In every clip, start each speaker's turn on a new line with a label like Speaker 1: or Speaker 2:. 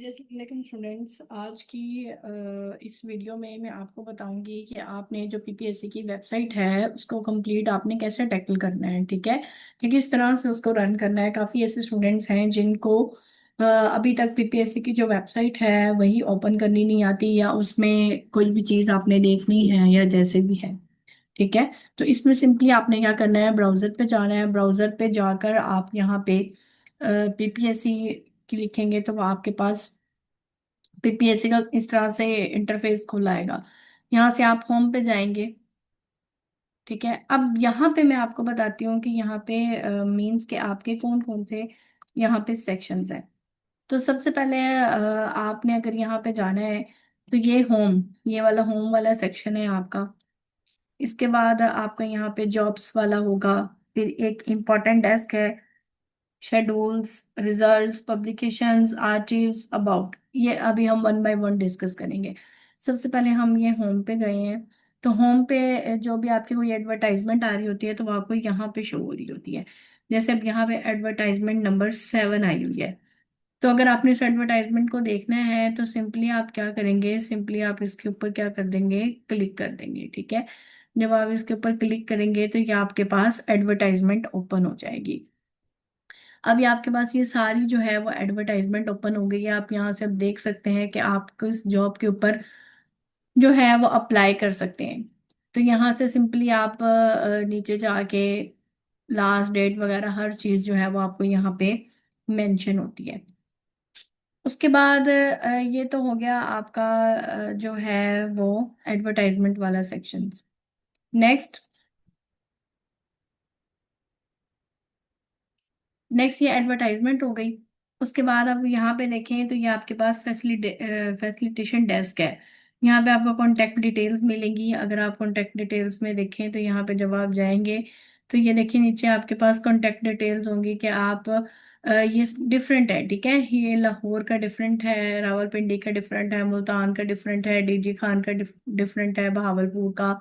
Speaker 1: लेकिन स्टूडेंट्स आज की इस वीडियो में मैं आपको बताऊंगी कि आपने जो पीपीएससी की वेबसाइट है उसको कंप्लीट आपने कैसे टैकल करना है। ठीक है, कि किस तरह से उसको रन करना है। काफ़ी ऐसे स्टूडेंट्स हैं जिनको अभी तक पीपीएससी की जो वेबसाइट है वही ओपन करनी नहीं आती, या उसमें कोई भी चीज़ आपने देखनी है या जैसे भी है। ठीक है, तो इसमें सिंपली आपने क्या करना है, ब्राउज़र पे जाना है। ब्राउज़र पे जाकर आप यहाँ पे पीपीएससी की लिखेंगे तो वो आपके पास पीपीएससी का इस तरह से इंटरफेस खुला आएगा। यहाँ से आप होम पे जाएंगे। ठीक है, अब यहाँ पे मैं आपको बताती हूँ कि यहाँ पे मीन्स के आपके कौन कौन से यहाँ पे सेक्शंस हैं। तो सबसे पहले आपने अगर यहाँ पे जाना है तो ये वाला होम वाला सेक्शन है आपका। इसके बाद आपका यहाँ पे जॉब्स वाला होगा। फिर एक इम्पॉर्टेंट डेस्क है, शेड्यूल्स, रिजल्ट्स, पब्लिकेशंस, आर्chives, अबाउट। ये अभी हम वन बाय वन डिस्कस करेंगे। सबसे पहले हम ये होम पे गए हैं। तो होम पे जो भी आपकी कोई एडवर्टाइजमेंट आ रही होती है तो वो आपको यहाँ पे शो हो रही होती है। जैसे अब यहाँ पे एडवर्टाइजमेंट नंबर 7 आई हुई है। तो अगर आपने इस एडवर्टाइजमेंट को देखना है तो सिंपली आप क्या करेंगे, सिंपली आप इसके ऊपर क्या कर देंगे, क्लिक कर देंगे। ठीक है, जब आप इसके ऊपर क्लिक करेंगे तो ये आपके पास एडवर्टाइजमेंट ओपन हो जाएगी। अभी आपके पास ये सारी जो है वो एडवर्टाइजमेंट ओपन हो गई है। आप यहाँ से अब देख सकते हैं कि आप किस जॉब के ऊपर जो है वो अप्लाई कर सकते हैं। तो यहाँ से सिंपली आप नीचे जाके लास्ट डेट वगैरह हर चीज़ जो है वो आपको यहाँ पे मेंशन होती है। उसके बाद ये तो हो गया आपका जो है वो एडवर्टाइजमेंट वाला सेक्शन। नेक्स्ट नेक्स्ट ये एडवर्टाइजमेंट हो गई। उसके बाद आप यहाँ पे देखें तो ये आपके पास फैसिलिटेशन डेस्क है। यहाँ पे आपको कॉन्टेक्ट डिटेल्स मिलेंगी। अगर आप कॉन्टेक्ट डिटेल्स में देखें तो यहाँ पे जब आप जाएंगे तो ये देखिए नीचे आपके पास कॉन्टेक्ट डिटेल्स होंगी कि आप ये डिफरेंट है। ठीक है, ये लाहौर का डिफरेंट है, रावलपिंडी का डिफरेंट है, मुल्तान का डिफरेंट है, डीजी खान का डिफरेंट है, बहावलपुर का,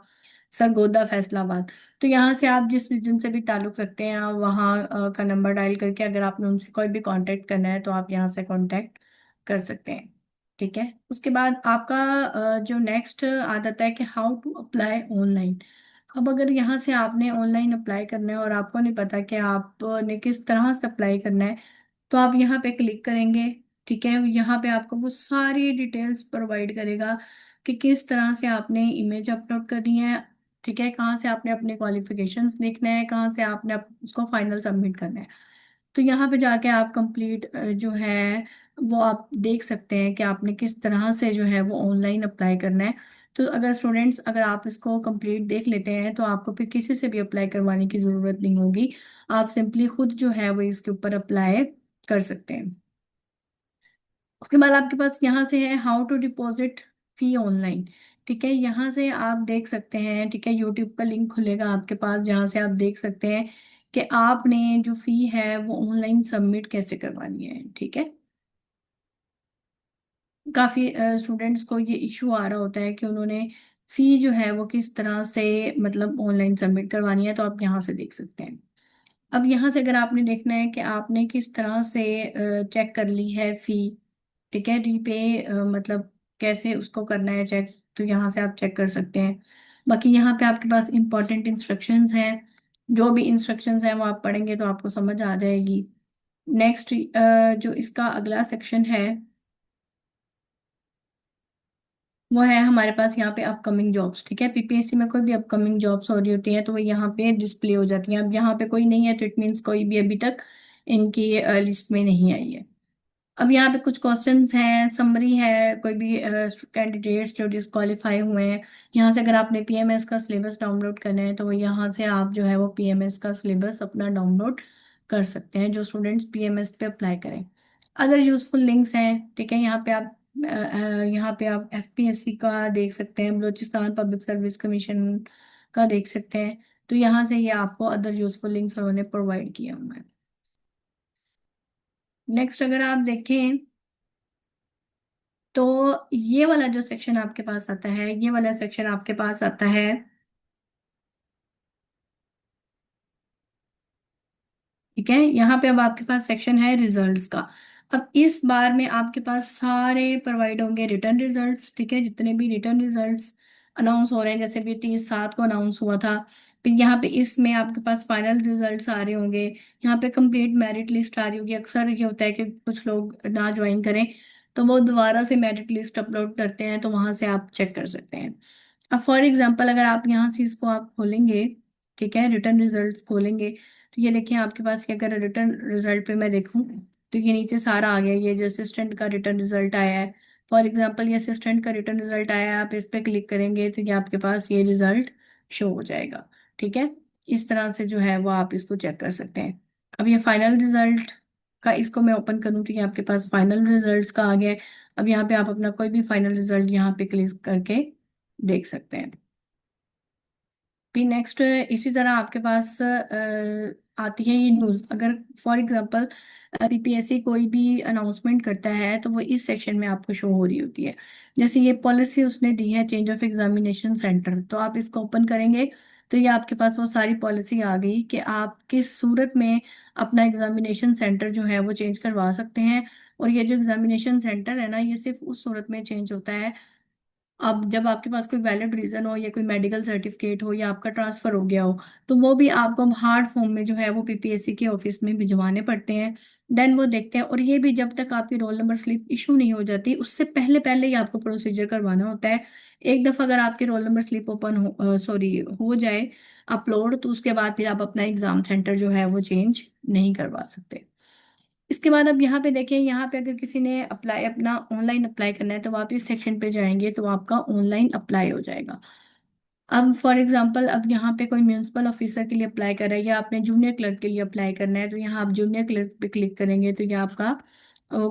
Speaker 1: सरगोदा, फैसलाबाद। तो यहाँ से आप जिस रीजन से भी ताल्लुक रखते हैं आप वहाँ का नंबर डायल करके अगर आपने उनसे कोई भी कांटेक्ट करना है तो आप यहाँ से कांटेक्ट कर सकते हैं। ठीक है, उसके बाद आपका जो नेक्स्ट आदत है कि हाउ टू अप्लाई ऑनलाइन। अब अगर यहाँ से आपने ऑनलाइन अप्लाई करना है और आपको नहीं पता कि आपने किस तरह से अप्लाई करना है तो आप यहाँ पे क्लिक करेंगे। ठीक है, यहाँ पे आपको वो सारी डिटेल्स प्रोवाइड करेगा कि किस तरह से आपने इमेज अपलोड करनी है। ठीक है, कहाँ से आपने अपने क्वालिफिकेशंस देखना है, कहाँ से आपने उसको फाइनल सबमिट करना है। तो यहाँ पे जाके आप कंप्लीट जो है वो आप देख सकते हैं कि आपने किस तरह से जो है वो ऑनलाइन अप्लाई करना है। तो अगर स्टूडेंट्स अगर आप इसको कंप्लीट देख लेते हैं तो आपको फिर किसी से भी अप्लाई करवाने की ज़रूरत नहीं होगी। आप सिंपली खुद जो है वो इसके ऊपर अप्लाई कर सकते हैं। उसके बाद आपके पास यहाँ से है how to deposit fee online. ठीक है, यहाँ से आप देख सकते हैं। ठीक है, यूट्यूब का लिंक खुलेगा आपके पास जहाँ से आप देख सकते हैं कि आपने जो फी है वो ऑनलाइन सबमिट कैसे करवानी है। ठीक है, काफ़ी स्टूडेंट्स को ये इशू आ रहा होता है कि उन्होंने फी जो है वो किस तरह से मतलब ऑनलाइन सबमिट करवानी है। तो आप यहाँ से देख सकते हैं। अब यहाँ से अगर आपने देखना है कि आपने किस तरह से चेक कर ली है फी। ठीक है, रीपे मतलब कैसे उसको करना है चेक, तो यहाँ से आप चेक कर सकते हैं। बाकी यहाँ पे आपके पास इंपॉर्टेंट इंस्ट्रक्शंस हैं। जो भी इंस्ट्रक्शंस हैं वो आप पढ़ेंगे तो आपको समझ आ जाएगी। नेक्स्ट जो इसका अगला सेक्शन है वो है हमारे पास यहाँ पे अपकमिंग जॉब्स। ठीक है, पीपीएससी में कोई भी अपकमिंग जॉब्स हो रही होती हैं तो वो यहाँ पे डिस्प्ले हो जाती हैं। अब यहाँ पे कोई नहीं है तो इट मीन्स कोई भी अभी तक इनकी लिस्ट में नहीं आई है। अब यहाँ पे कुछ क्वेश्चंस हैं, समरी है, कोई भी कैंडिडेट्स जो डिस्क्वालीफाई हुए हैं। यहाँ से अगर आपने पीएमएस का सिलेबस डाउनलोड करना है तो वो यहाँ से आप जो है वो पीएमएस का सिलेबस अपना डाउनलोड कर सकते हैं, जो स्टूडेंट्स पीएमएस पे अप्लाई करें। अदर यूजफुल लिंक्स हैं। ठीक है, यहाँ पे आप एफपीएससी का देख सकते हैं, बलूचिस्तान पब्लिक सर्विस कमीशन का देख सकते हैं। तो यहाँ से ये आपको अदर यूजफुल लिंक्स उन्होंने प्रोवाइड किए हुए हैं। नेक्स्ट अगर आप देखें तो ये वाला जो सेक्शन आपके पास आता है, ये वाला सेक्शन आपके पास आता है। ठीक है, यहाँ पे अब आपके पास सेक्शन है रिजल्ट्स का। अब इस बार में आपके पास सारे प्रोवाइड होंगे रिटर्न रिजल्ट्स, ठीक है, जितने भी रिटर्न रिजल्ट्स अनाउंस हो रहे हैं, जैसे भी 30/7 को अनाउंस हुआ था। फिर यहाँ पे इसमें आपके पास फाइनल रिजल्ट्स आ रहे होंगे। यहाँ पे कंप्लीट मेरिट लिस्ट आ रही होगी। अक्सर ये होता है कि कुछ लोग ना ज्वाइन करें तो वो दोबारा से मेरिट लिस्ट अपलोड करते हैं, तो वहां से आप चेक कर सकते हैं। अब फॉर एग्जांपल अगर आप यहाँ से इसको आप खोलेंगे, ठीक है, रिटर्न रिजल्ट्स खोलेंगे, तो ये देखिए आपके पास क्या, अगर रिटर्न रिजल्ट पे मैं देखूं तो ये नीचे सारा आ गया। ये जो असिस्टेंट का रिटर्न रिजल्ट आया है, फॉर एग्जांपल ये असिस्टेंट का रिटर्न रिजल्ट आया है, आप इस पे क्लिक करेंगे तो ये आपके पास ये रिजल्ट शो हो जाएगा। ठीक है, इस तरह से जो है वो आप इसको चेक कर सकते हैं। अब ये फाइनल रिजल्ट का, इसको मैं ओपन करूँ तो ये आपके पास फाइनल रिजल्ट्स का आ गया है। अब यहाँ पे आप अपना कोई भी फाइनल रिजल्ट यहाँ पे क्लिक करके देख सकते हैं। फिर नेक्स्ट इसी तरह आपके पास आती है ये न्यूज़। अगर फॉर एग्जांपल पीपीएससी कोई भी अनाउंसमेंट करता है तो वो इस सेक्शन में आपको शो हो रही होती है। जैसे ये पॉलिसी उसने दी है चेंज ऑफ एग्जामिनेशन सेंटर, तो आप इसको ओपन करेंगे तो ये आपके पास वो सारी पॉलिसी आ गई कि आप किस सूरत में अपना एग्जामिनेशन सेंटर जो है वो चेंज करवा सकते हैं। और ये जो एग्जामिनेशन सेंटर है ना, ये सिर्फ उस सूरत में चेंज होता है अब जब आपके पास कोई वैलिड रीजन हो, या कोई मेडिकल सर्टिफिकेट हो, या आपका ट्रांसफर हो गया हो, तो वो भी आपको हार्ड फॉर्म में जो है वो पीपीएससी के ऑफिस में भिजवाने पड़ते हैं। देन वो देखते हैं, और ये भी जब तक आपकी रोल नंबर स्लिप इशू नहीं हो जाती उससे पहले पहले ही आपको प्रोसीजर करवाना होता है। एक दफा अगर आपकी रोल नंबर स्लिप ओपन हो, सॉरी, हो जाए अपलोड, तो उसके बाद फिर आप अपना एग्जाम सेंटर जो है वो चेंज नहीं करवा सकते। इसके बाद अब यहाँ पे देखें, यहाँ पे अगर किसी ने अप्लाई अपना ऑनलाइन अप्लाई करना है तो आप इस सेक्शन पे जाएंगे तो आपका ऑनलाइन अप्लाई हो जाएगा। अब फॉर एग्जांपल अब यहाँ पे कोई म्यूनिसिपल ऑफिसर के लिए अप्लाई कर रहा है, या आपने जूनियर क्लर्क के लिए अप्लाई करना है, तो यहाँ आप जूनियर क्लर्क पे क्लिक करेंगे तो ये आपका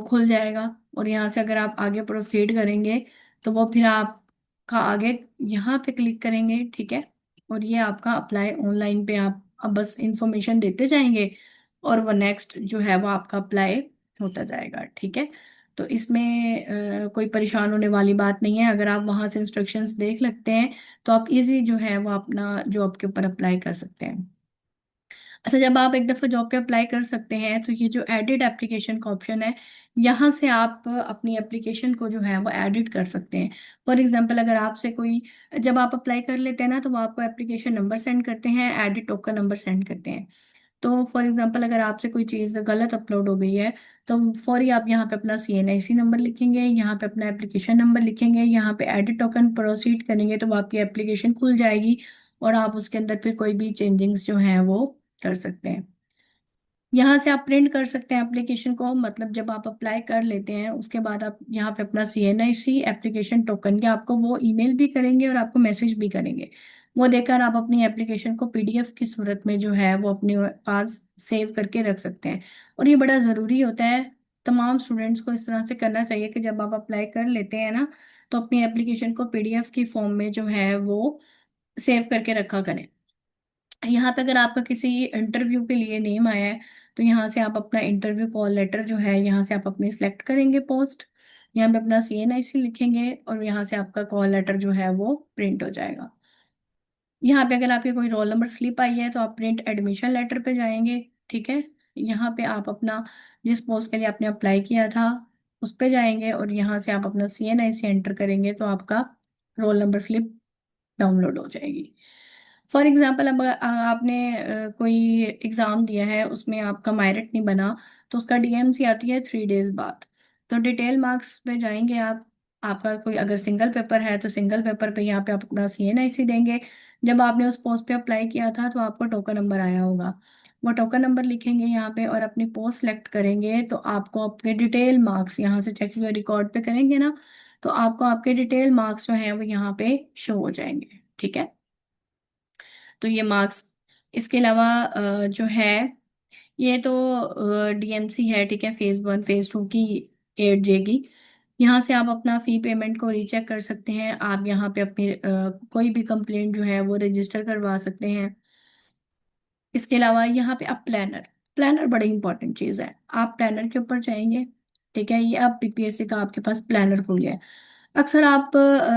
Speaker 1: खुल जाएगा। और यहाँ से अगर आप आगे प्रोसीड करेंगे तो वो फिर आपका आगे यहाँ पे क्लिक करेंगे, ठीक है। और ये आपका अप्लाई ऑनलाइन पे आप अब बस इंफॉर्मेशन देते जाएंगे और वो नेक्स्ट जो है वो आपका अप्लाई होता जाएगा, ठीक है। तो इसमें कोई परेशान होने वाली बात नहीं है। अगर आप वहां से इंस्ट्रक्शंस देख लगते हैं तो आप इजी जो है वो अपना जॉब के ऊपर अप्लाई कर सकते हैं। अच्छा, जब आप एक दफ़ा जॉब पे अप्लाई कर सकते हैं तो ये जो एडिट एप्लीकेशन का ऑप्शन है, यहाँ से आप अपनी एप्लीकेशन को जो है वो एडिट कर सकते हैं। फॉर एग्जांपल अगर आपसे कोई, जब आप अप्लाई कर लेते हैं ना तो वो आपको एप्लीकेशन नंबर सेंड करते हैं, एडिट टोकन नंबर सेंड करते हैं। तो फॉर एग्जांपल अगर आपसे कोई चीज़ गलत अपलोड हो गई है तो फौरी आप यहाँ पे अपना सीएनआईसी नंबर लिखेंगे, यहाँ पे अपना एप्लीकेशन नंबर लिखेंगे, यहाँ पे एडिट टोकन प्रोसीड करेंगे तो वो आपकी एप्लीकेशन खुल जाएगी और आप उसके अंदर फिर कोई भी चेंजिंग्स जो हैं वो कर सकते हैं। यहाँ से आप प्रिंट कर सकते हैं एप्लीकेशन को, मतलब जब आप अप्लाई कर लेते हैं उसके बाद आप यहाँ पे अपना सीएनआईसी एप्लीकेशन टोकन के आपको वो ईमेल भी करेंगे और आपको मैसेज भी करेंगे। वो देकर आप अपनी एप्लीकेशन को पीडीएफ की सूरत में जो है वो अपने पास सेव करके रख सकते हैं। और ये बड़ा ज़रूरी होता है, तमाम स्टूडेंट्स को इस तरह से करना चाहिए कि जब आप अप्लाई कर लेते हैं ना तो अपनी एप्लीकेशन को पीडीएफ की फॉर्म में जो है वो सेव करके रखा करें। यहाँ पे अगर आपका किसी इंटरव्यू के लिए नेम आया है तो यहाँ से आप अपना इंटरव्यू कॉल लेटर जो है यहाँ से आप अपनी सिलेक्ट करेंगे पोस्ट, यहाँ पे अपना सीएनआईसी लिखेंगे और यहाँ से आपका कॉल लेटर जो है वो प्रिंट हो जाएगा। यहाँ पे अगर आपके कोई रोल नंबर स्लिप आई है तो आप प्रिंट एडमिशन लेटर पे जाएंगे, ठीक है। यहाँ पे आप अपना जिस पोस्ट के लिए आपने अप्लाई किया था उस पे जाएंगे और यहाँ से आप अपना सीएनआईसी एंटर करेंगे तो आपका रोल नंबर स्लिप डाउनलोड हो जाएगी। फॉर एग्जाम्पल अब आपने कोई एग्ज़ाम दिया है, उसमें आपका मेरिट नहीं बना, तो उसका डीएमसी आती है 3 डेज बाद। तो डिटेल मार्क्स पे जाएंगे आप, आपका कोई अगर सिंगल पेपर है तो सिंगल पेपर पे यहाँ पे आप अपना सीएनआईसी देंगे। जब आपने उस पोस्ट पे अप्लाई किया था तो आपको टोकन नंबर आया होगा, वो टोकन नंबर लिखेंगे यहाँ पे और अपनी पोस्ट सेलेक्ट करेंगे तो आपको आपके डिटेल मार्क्स यहाँ से चेक योर रिकॉर्ड पे करेंगे ना, तो आपको आपके डिटेल मार्क्स जो हैं वो यहाँ पे शो हो जाएंगे, ठीक है। तो ये मार्क्स, इसके अलावा जो है ये तो डीएमसी है, ठीक है, फेज 1 फेज 2 की 8 की। यहाँ से आप अपना फी पेमेंट को रीचेक कर सकते हैं। आप यहाँ पे अपनी कोई भी कंप्लेंट जो है वो रजिस्टर करवा सकते हैं। इसके अलावा यहाँ पे आप प्लानर, प्लानर बड़ी इंपॉर्टेंट चीज़ है। आप प्लानर के ऊपर जाएंगे, ठीक है, ये आप पीपीएससी का आपके पास प्लानर खुल गया है। अक्सर आप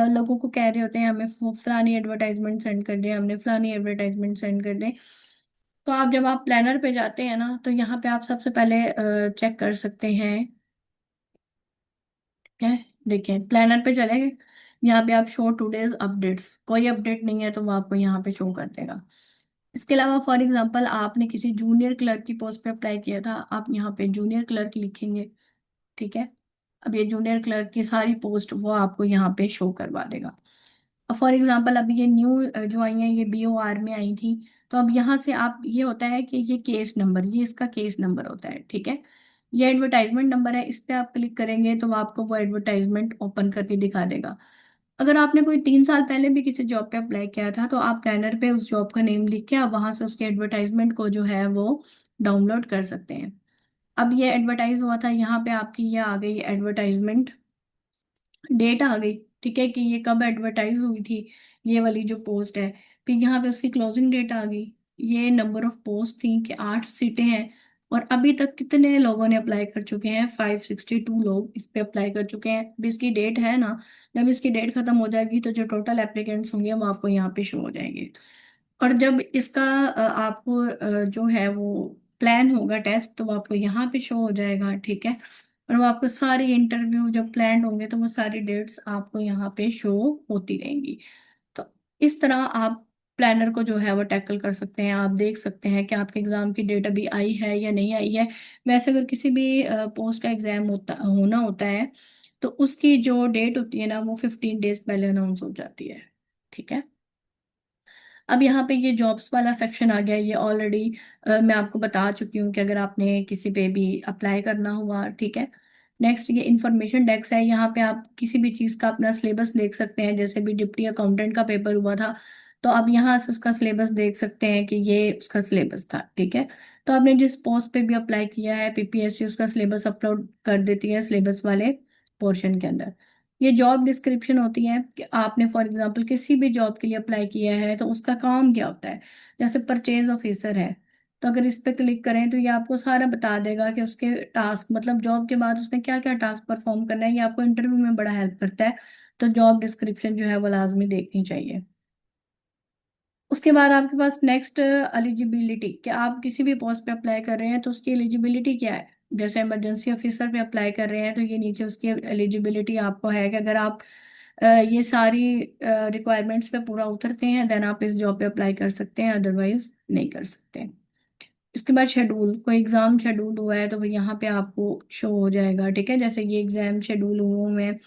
Speaker 1: लोगों को कह रहे होते हैं हमें फलानी एडवर्टाइजमेंट सेंड कर दें, हमने फलानी एडवर्टाइजमेंट सेंड कर दें। तो आप जब आप प्लानर पे जाते हैं ना तो यहाँ पे आप सबसे पहले चेक कर सकते हैं है। देखिए प्लानर पे चले गए, यहाँ पे आप शो टूडेज अपडेट्स, कोई अपडेट नहीं है तो वो आपको यहाँ पे शो कर देगा। इसके अलावा फॉर एग्जांपल आपने किसी जूनियर क्लर्क की पोस्ट पे अप्लाई किया था, आप यहाँ पे जूनियर क्लर्क लिखेंगे, ठीक है। अब ये जूनियर क्लर्क की सारी पोस्ट वो आपको यहाँ पे शो करवा देगा। अब फॉर एग्जांपल अभी ये न्यू जो आई हैं ये BOR में आई थी, तो अब यहाँ से आप ये होता है कि ये केस नंबर, ये इसका केस नंबर होता है, ठीक है। ये एडवर्टाइजमेंट नंबर है, इस पे आप क्लिक करेंगे तो वो आपको वो एडवर्टाइजमेंट ओपन करके दिखा देगा। अगर आपने कोई 3 साल पहले भी किसी जॉब पे अप्लाई किया था तो आप प्लानर पे उस जॉब का नेम लिख के आप वहां से उसके एडवर्टाइजमेंट को जो है वो डाउनलोड कर सकते हैं। अब ये एडवर्टाइज हुआ था, यहाँ पे आपकी ये आ गई एडवर्टाइजमेंट डेट आ गई, ठीक है, कि ये कब एडवर्टाइज हुई थी, ये वाली जो पोस्ट है। फिर यहाँ पे उसकी क्लोजिंग डेट आ गई, ये नंबर ऑफ पोस्ट थी कि 8 सीटें हैं, और अभी तक कितने लोगों ने अप्लाई कर चुके हैं, 562 लोग इस पे अप्लाई कर चुके हैं। अभी इसकी डेट है ना, जब इसकी डेट खत्म हो जाएगी तो जो टोटल एप्लीकेंट्स होंगे वो आपको यहाँ पे शो हो जाएंगे। और जब इसका आपको जो है वो प्लान होगा टेस्ट, तो वो आपको यहाँ पे शो हो जाएगा, ठीक है। और वो आपको सारी इंटरव्यू जब प्लान होंगे तो वो सारी डेट्स आपको यहाँ पे शो होती रहेंगी। तो इस तरह आप प्लानर को जो है वो टैकल कर सकते हैं। आप देख सकते हैं कि आपके एग्जाम की डेट अभी आई है या नहीं आई है। वैसे अगर किसी भी पोस्ट का एग्जाम होना होता है तो उसकी जो डेट होती है ना वो 15 डेज पहले अनाउंस हो जाती है, ठीक है। अब यहाँ पे ये जॉब्स वाला सेक्शन आ गया, ये ऑलरेडी मैं आपको बता चुकी हूँ कि अगर आपने किसी पे भी अप्लाई करना हुआ, ठीक है। नेक्स्ट ये इंफॉर्मेशन डेस्क है, यहाँ पे आप किसी भी चीज़ का अपना सिलेबस देख सकते हैं। जैसे भी डिप्टी अकाउंटेंट का पेपर हुआ था तो आप यहाँ से उसका सिलेबस देख सकते हैं कि ये उसका सिलेबस था, ठीक है। तो आपने जिस पोस्ट पे भी अप्लाई किया है PPSC उसका सिलेबस अपलोड कर देती है सिलेबस वाले पोर्शन के अंदर। ये जॉब डिस्क्रिप्शन होती है कि आपने फॉर एग्जांपल किसी भी जॉब के लिए अप्लाई किया है तो उसका काम क्या होता है। जैसे परचेज ऑफिसर है, तो अगर इस पे क्लिक करें तो ये आपको सारा बता देगा कि उसके टास्क मतलब जॉब के बाद उसने क्या क्या टास्क परफॉर्म करना है। ये आपको इंटरव्यू में बड़ा हेल्प करता है। तो जॉब डिस्क्रिप्शन जो है वो लाजमी देखनी चाहिए। उसके बाद आपके पास नेक्स्ट एलिजिबिलिटी, कि आप किसी भी पोस्ट पे अप्लाई कर रहे हैं तो उसकी एलिजिबिलिटी क्या है। जैसे इमरजेंसी ऑफिसर पे अप्लाई कर रहे हैं तो ये नीचे उसकी एलिजिबिलिटी आपको है कि अगर आप ये सारी रिक्वायरमेंट्स पे पूरा उतरते हैं देन आप इस जॉब पे अप्लाई कर सकते हैं, अदरवाइज नहीं कर सकते। इसके बाद शेड्यूल, कोई एग्जाम शेड्यूल हुआ है तो वो यहाँ पे आपको शो हो जाएगा, ठीक है। जैसे ये एग्जाम शेड्यूल हुए हैं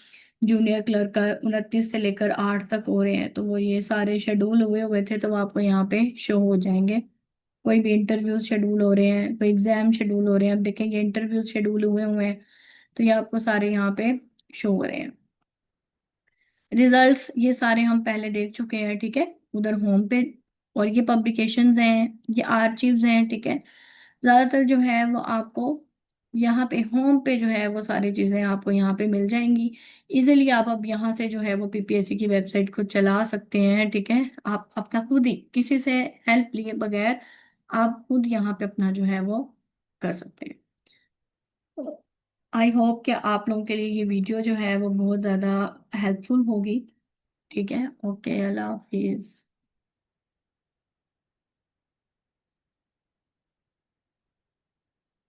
Speaker 1: जूनियर क्लर्क का, 29 से लेकर 8 तक हो रहे हैं, तो वो ये सारे शेड्यूल हुए हुए थे तो वो आपको यहाँ पे शो हो जाएंगे। कोई भी इंटरव्यू शेड्यूल हो रहे हैं, कोई एग्जाम शेड्यूल हो रहे हैं, अब देखेंगे इंटरव्यू शेड्यूल हुए हुए हैं तो ये आपको सारे यहाँ पे शो हो रहे हैं। रिजल्ट्स ये सारे हम पहले देख चुके हैं, ठीक है, उधर होम पे। और ये पब्लिकेशंस हैं, ये आर्चिव्स हैं, ठीक है। ज्यादातर जो है वो आपको यहाँ पे होम पे जो है वो सारी चीजें आपको यहाँ पे मिल जाएंगी इजीली। आप अब यहाँ से जो है वो PPSC की वेबसाइट खुद चला सकते हैं, ठीक है। आप अपना खुद ही किसी से हेल्प लिए बगैर आप खुद यहाँ पे अपना जो है वो कर सकते हैं। आई होप कि आप लोगों के लिए ये वीडियो जो है वो बहुत ज़्यादा हेल्पफुल होगी, ठीक है। ओके, अल्लाह हाफिज़।